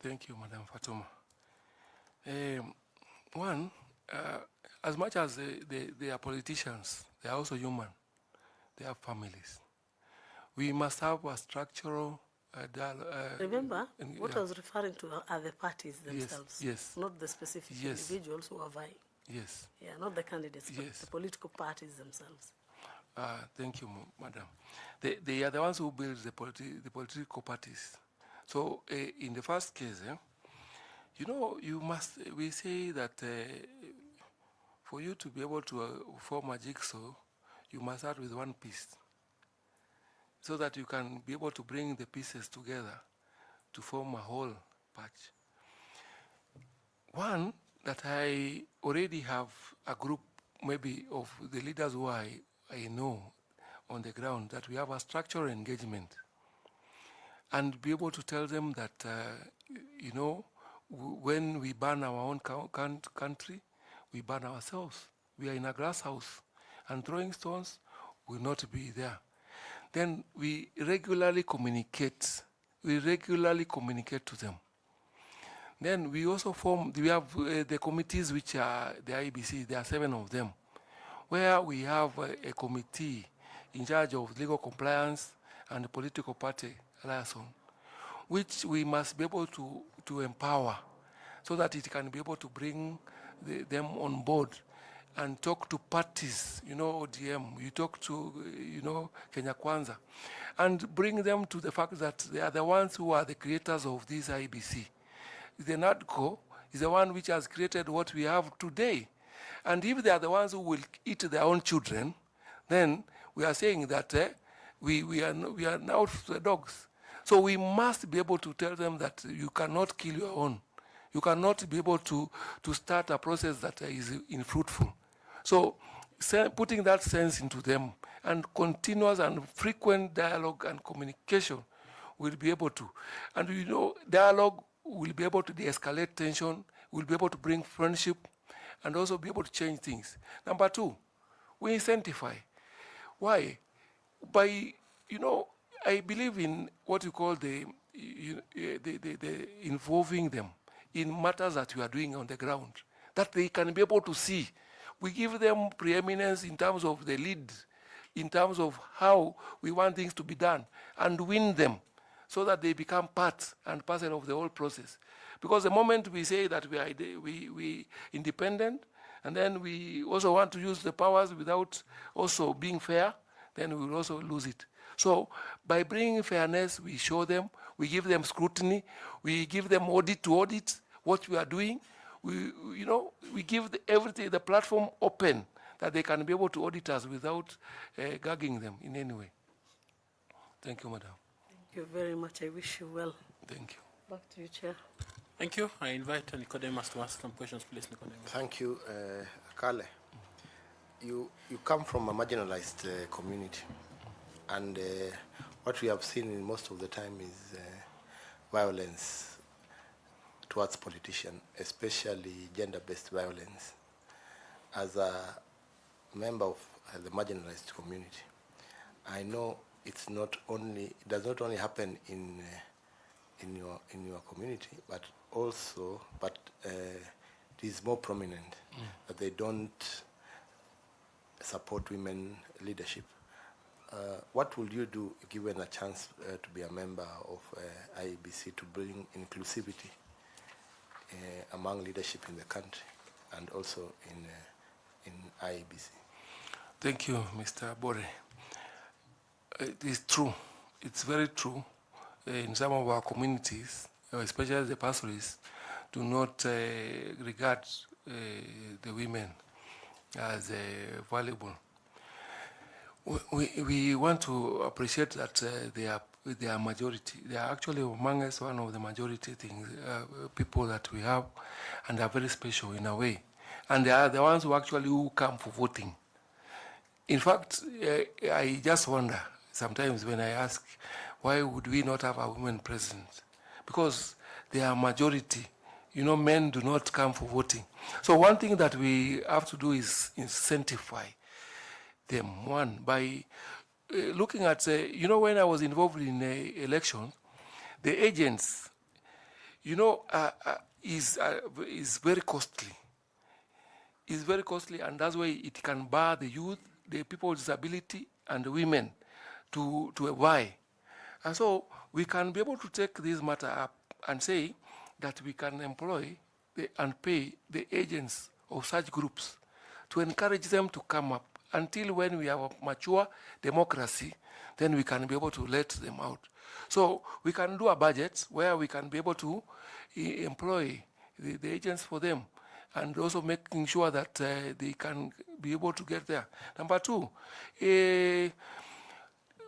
Thank you, Madam Fatuma. One, as much as they are politicians, they are also human. They have families. We must have a structural Remember, what I was referring to are the parties themselves, not the specific individuals who are vying. Yes. Yeah, not the candidates, but the political parties themselves. Thank you, Madam. They are the ones who build the political parties. So in the first case, we say that for you to be able to form a jigsaw, you must start with one piece, so that you can be able to bring the pieces together to form a whole patch. One, that I already have a group maybe of the leaders who I know on the ground, that we have a structural engagement and be able to tell them that, when we ban our own country, we burn ourselves. We are in a glass house, and throwing stones will not be there. Then we regularly communicate. We regularly communicate to them. Then we also we have the committees which are the IEBC, there are 7 of them, where we have a committee in charge of legal compliance and political party liaison, which we must be able to empower so that it can be able to bring them on board and talk to parties, ODM, you talk to, 𝐀𝐤𝐚𝐚𝐥𝐿, and bring them to the fact that they are the ones who are the creators of this IEBC. The NADCO is the one which has created what we have today. And if they are the ones who will eat their own children, then we are saying that we are now the dogs. So we must be able to tell them that you cannot kill your own. You cannot be able to start a process that is unfruitful. So putting that sense into them and continuous and frequent dialogue and communication will be able to. And dialogue will be able to de-escalate tension, will be able to bring friendship, and also be able to change things. Number 2, we incentivize. Why? By, I believe in what you call the involving them in matters that we are doing on the ground, that they can be able to see. We give them preeminence in terms of the lead, in terms of how we want things to be done, and win them, so that they become part and parcel of the whole process. Because the moment we say that we independent, and then we also want to use the powers without also being fair, then we will also lose it. So by bringing fairness, we show them, we give them scrutiny, we give them audit to audit what we are doing. We give everything, the platform open, that they can be able to audit us without gagging them in any way. Thank you, Madam. Thank you very much. I wish you well. Thank you. Back to you, Chair. Thank you. I invite Nicodemus to ask some questions, please, Nicodemus. Thank you, Kale. You come from a marginalized community, and what we have seen in most of the time is violence towards politicians, especially gender-based violence. As a member of the marginalized community, I know it does not only happen in your community, but it is more prominent that they don't support women leadership. What will you do, given a chance to be a member of IEBC, to bring inclusivity among leadership in the country and also in IEBC? Thank you, Mr. Bore. It is true. It's very true. In some of our communities, especially the pastoralists, do not regard the women as valuable. We want to appreciate that they are majority. They are actually among us one of the majority people that we have, and are very special in a way. And they are the ones who come for voting. In fact, I just wonder sometimes when I ask, why would we not have a woman president? Because they are majority. Men do not come for voting. So one thing that we have to do is incentivize them, one, by looking at, when I was involved in elections, the agents, is very costly. It's very costly, and that's why it can bar the youth, the people with disability, and the women to vie. And so we can be able to take this matter up and say that we can employ and pay the agents of such groups to encourage them to come up until when we have a mature democracy, then we can be able to let them out. So we can do a budget where we can be able to employ the agents for them, and also making sure that they can be able to get there. Number 2,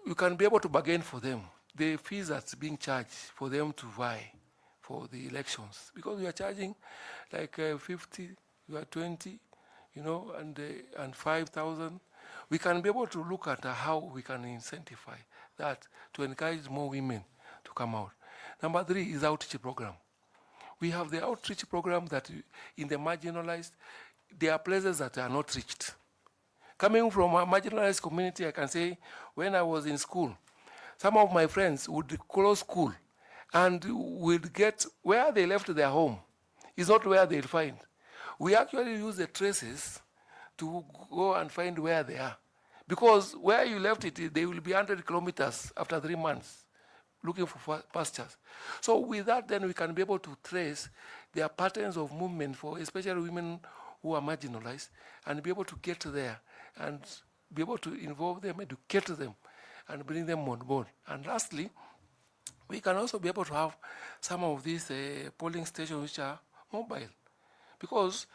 we can be able to bargain for them the fees that's being charged for them to vie for the elections, because we are charging like 50, we are 20, and 5,000. We can be able to look at how we can incentivize that to encourage more women to come out. Number 3 is outreach program. We have the outreach program that in the marginalized, there are places that are not reached. Coming from a marginalized community, I can say when I was in school, some of my friends would close school and would get where they left their home is not where they'll find. We actually use the traces to go and find where they are. Because where you left it, they will be 100 kilometers after 3 months looking for pastures. So with that, then we can be able to trace their patterns of movement for especially women who are marginalized and be able to get there and be able to involve them, educate them, and bring them on board. And lastly, we can also be able to have some of these polling stations which are mobile. Because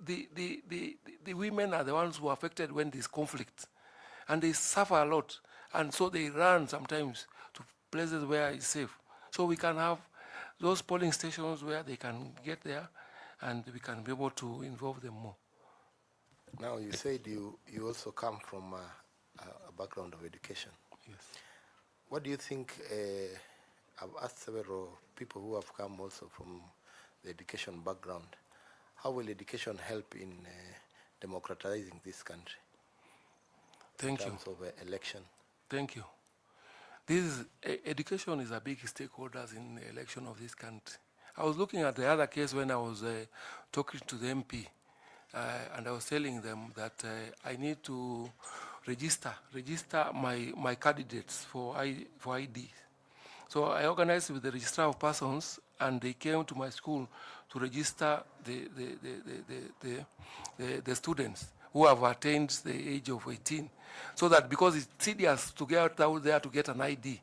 the women are the ones who are affected when there's conflict. And they suffer a lot. And so they run sometimes to places where it's safe. So we can have those polling stations where they can get there and we can be able to involve them more. Now, you said you also come from a background of education. Yes. What do you think, I've asked several people who have come also from the education background, how will education help in democratizing this country? Thank you. In terms of election. Thank you. Education is a big stakeholder in the election of this country. I was looking at the other case when I was talking to the MP, and I was telling them that I need to register my candidates for ID. So I organized with the registrar of persons, and they came to my school to register the students who have attained the age of 18. So that because it's tedious to get out there to get an ID.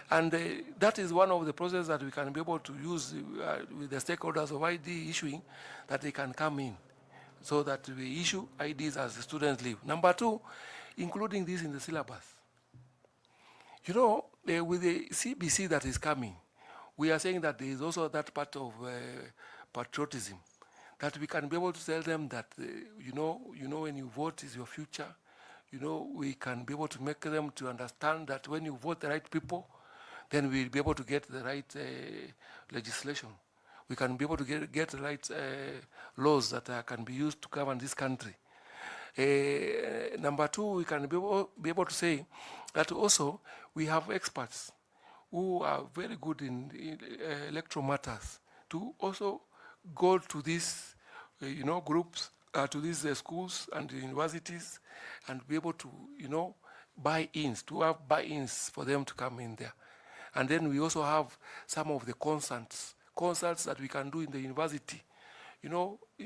And that is one of the processes that we can be able to use with the stakeholders of ID issuing, that they can come in, so that we issue IDs as the students leave. Number two, including this in the syllabus. You know, with the CBC that is coming, we are saying that there is also that part of patriotism, that we can be able to tell them that, you know, when you vote is your future. You know, we can be able to make them to understand that when you vote the right people, then we'll be able to get the right legislation. We can be able to get the right laws that can be used to govern this country. Number two, we can be able to say that also we have experts who are very good in electoral matters to also go to these groups, to these schools and universities, and be able to buy-ins, to have buy-ins for them to come in there. And then we also have some of the concerts that we can do in the university,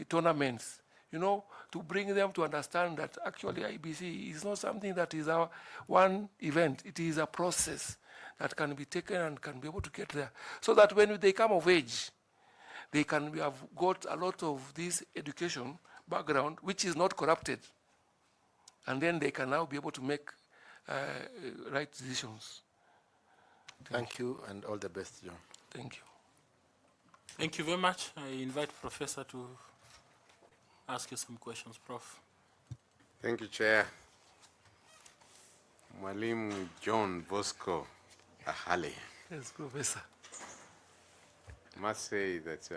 tournaments, to bring them to understand that actually IEBC is not something that is our one event. It is a process that can be taken and can be able to get there. So that when they come of age, they can have got a lot of this education background, which is not corrupted. And then they can now be able to make right decisions. Thank you, and all the best, John. Thank you. Thank you very much. I invite Professor to ask you some questions, Prof. Thank you, Chair. Mwalimu John Bosco Ahale. Yes, Professor. I must say that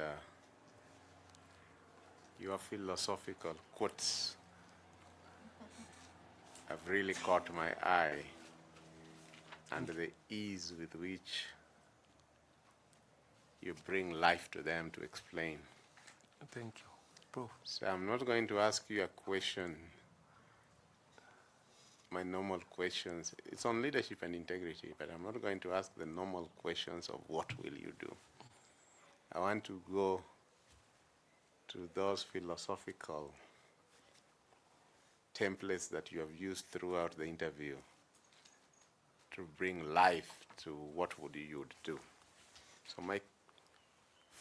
your philosophical quotes have really caught my eye, and the ease with which you bring life to them to explain. Thank you, Prof. So I'm not going to ask you a question, my normal questions. It's on leadership and integrity, but I'm not going to ask the normal questions of what will you do. I want to go to those philosophical templates that you have used throughout the interview to bring life to what would you do. So my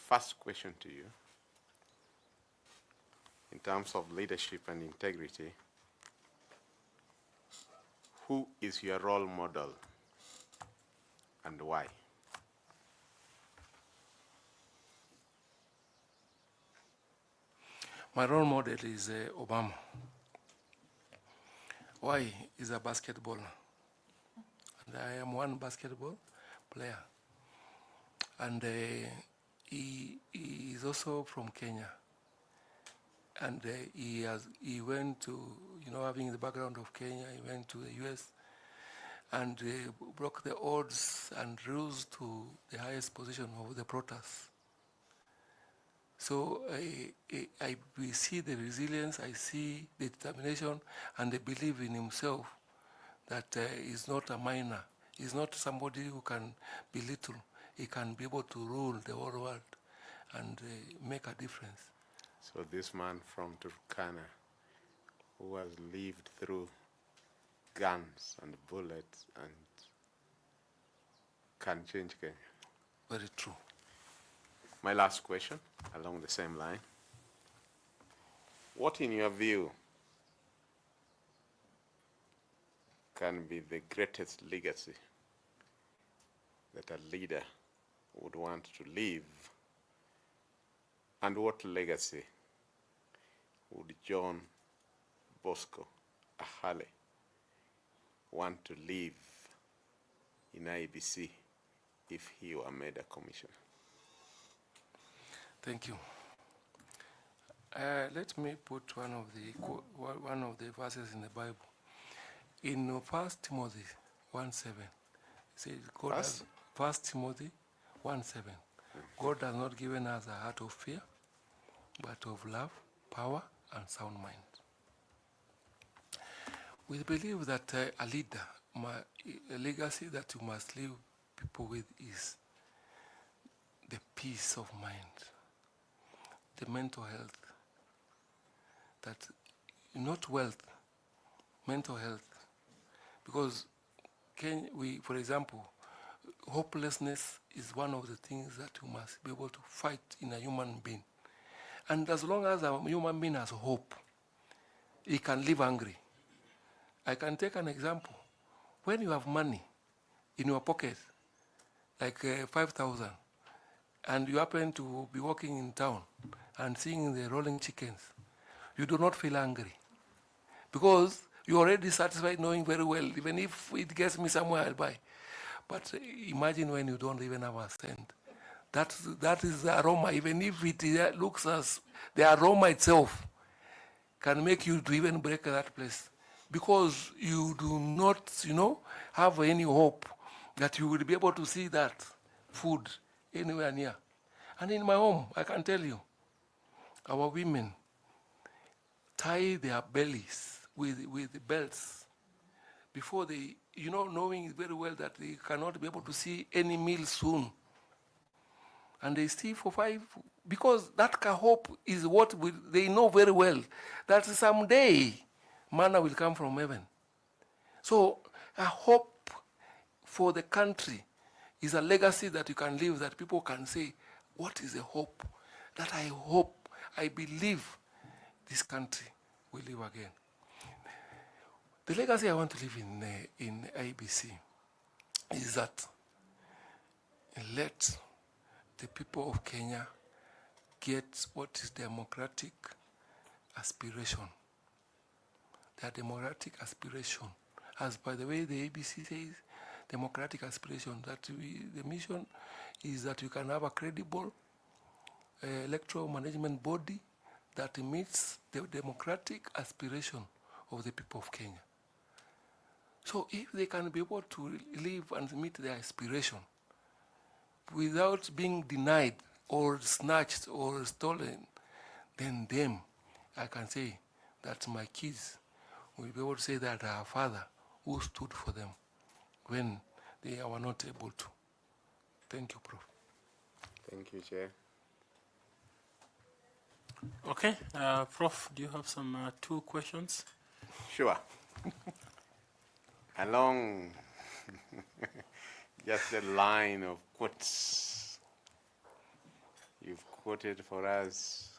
first question to you, in terms of leadership and integrity, who is your role model and why? My role model is Obama. Why? He's a basketballer. And I am one basketball player. And he is also from Kenya. and he went to, having the background of Kenya, he went to the US and broke the odds and rose to the highest position of the protest. So we see the resilience, I see the determination and the belief in himself that he's not a minor. He's not somebody who can belittle. He can be able to rule the whole world and make a difference. So this man from Turkana, who has lived through guns and bullets and can change Kenya. Very true. My last question, along the same line. What, in your view, can be the greatest legacy that a leader would want to leave? And what legacy would John Bosco Ahale want to leave in IEBC if he were made a commissioner? Thank you. Let me put one of the verses in the Bible. In 1 Timothy 1:7, it says, 1 Timothy 1:7, God has not given us a heart of fear, but of love, power, and sound mind. We believe that a leader, a legacy that you must leave people with is the peace of mind, the mental health, that not wealth, mental health. Because for example, hopelessness is one of the things that you must be able to fight in a human being. And as long as a human being has hope, he can live angry. I can take an example. When you have money in your pocket, like 5,000, and you happen to be walking in town and seeing the rolling chickens, you do not feel angry. Because you're already satisfied knowing very well, even if it gets me somewhere, I'll buy. But imagine when you don't even have a cent. That is the aroma, even if it looks as the aroma itself can make you to even break that place. Because you do not, have any hope that you will be able to see that food anywhere near. And in my home, I can tell you, our women tie their bellies with belts before they, knowing very well that they cannot be able to see any meal soon. And they stay for 5, because that hope is what they know very well, that someday manna will come from heaven. So a hope for the country is a legacy that you can leave, that people can say, what is the hope? That I hope, I believe this country will live again. The legacy I want to leave in IEBC is that let the people of Kenya get what is democratic aspiration. Their democratic aspiration, as by the way the ABC says, democratic aspiration, that the mission is that you can have a credible electoral management body that meets the democratic aspiration of the people of Kenya. So if they can be able to live and meet their aspiration without being denied or snatched or stolen, then I can say that my kids will be able to say that our father who stood for them when they were not able to. Thank you, Prof. Thank you, Chair. Okay, Prof, do you have some 2 questions? Sure. Along just a line of quotes, you've quoted for us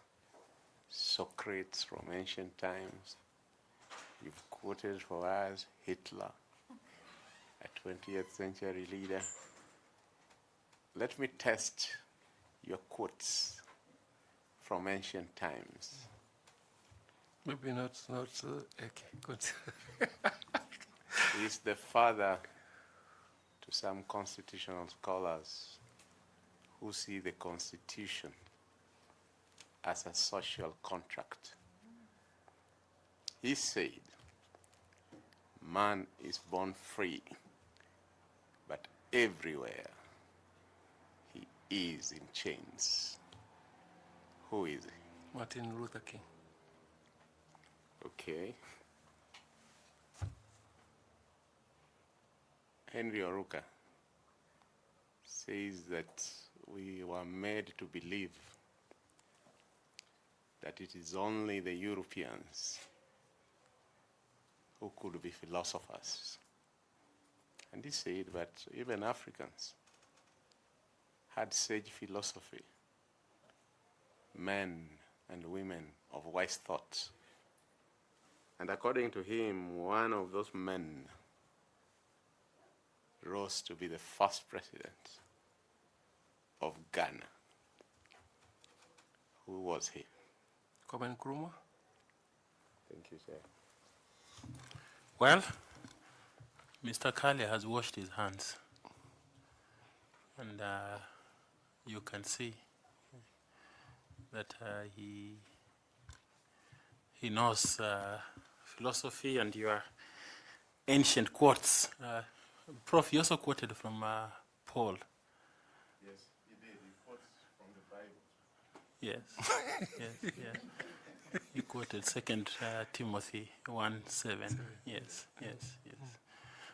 Socrates from ancient times. You've quoted for us Hitler, a 20th century leader. Let me test your quotes from ancient times. Maybe not okay, good. He is the father to some constitutional scholars who see the Constitution as a social contract He said, man is born free, but everywhere he is in chains. Who is he? Martin Luther King. Okay. Henry Oruka says that we were made to believe that it is only the Europeans who could be philosophers. And he said that even Africans had sage philosophy, men and women of wise thought. And according to him, one of those men rose to be the first president of Ghana. Who was he? Kwame Nkrumah. Thank you, sir. Well, Mr. 𝐀𝐤𝐚𝐚𝐥𝐿 has washed his hands. And you can see that he knows philosophy and your ancient quotes. Prof, you also quoted from Paul. Yes, he did. He quotes from the Bible. Yes, yes, yeah. He quoted 2 Timothy 1:7. Yes, yes, yes.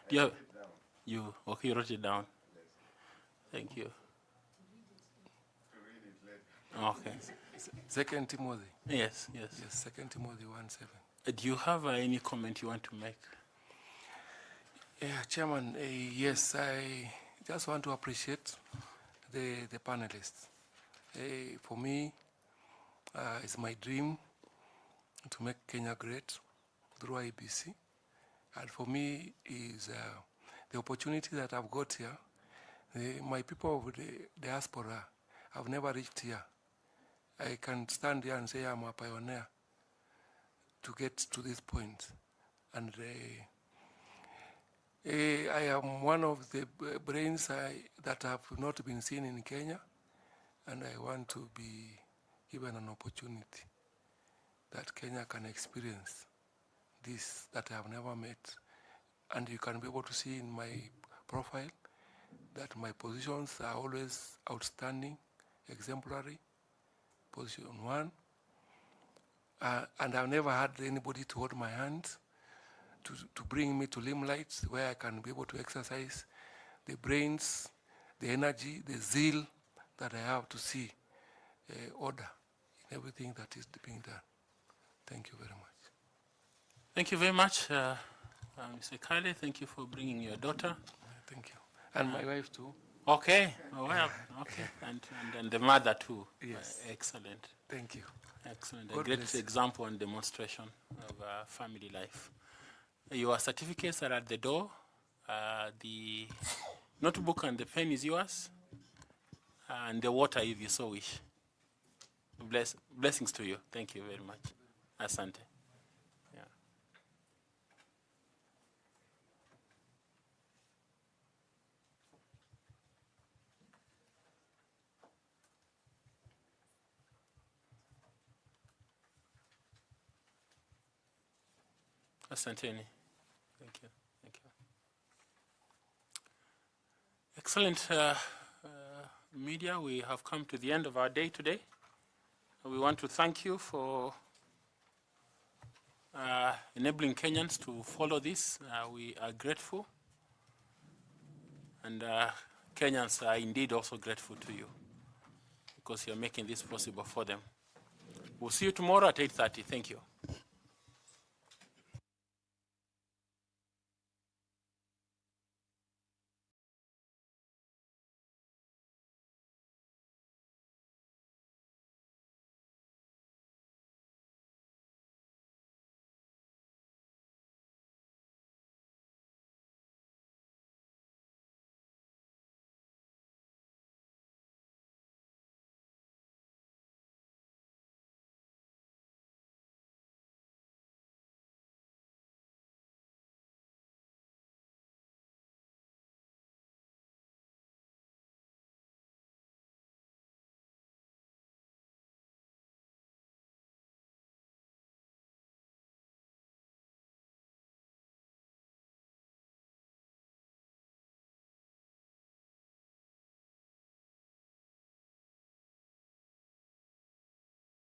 Do you have, okay, you wrote it down? Yes. Thank you. To read it later. Okay. 2 Timothy. Yes, yes. Yes, 2 Timothy 1:7. Do you have any comment you want to make? Yeah, Chairman, yes, I just want to appreciate the panelists. For me, it's my dream to make Kenya great through IEBC. And for me, is the opportunity that I've got here. My people of the diaspora have never reached here. I can stand here and say I'm a pioneer to get to this point. And I am one of the brains that have not been seen in Kenya, and I want to be given an opportunity that Kenya can experience this that I have never met. And you can be able to see in my profile that my positions are always outstanding, exemplary, position 1. And I've never had anybody to hold my hand, to bring me to limelight where I can be able to exercise the brains, the energy, the zeal that I have to see order in everything that is being done. Thank you very much. Thank you very much, Mr. 𝐀𝐤𝐚𝐴. Thank you for bringing your daughter. Thank you. And my wife too. Okay, well, okay. And the mother too. Yes. Excellent. Thank you. Excellent. God A great bless you. example and demonstration of family life. Your certificates are at the door. The notebook and the pen is yours. And the water if you so wish. Blessings to you. Thank you very much. Asante. Yeah. Asanteni. Thank you. Thank you. Excellent. Media, we have come to the end of our day today. We want to thank you for enabling Kenyans to follow this. We are grateful. And Kenyans are indeed also grateful to you because you're making this possible for them. We'll see you tomorrow at 8:30. Thank you.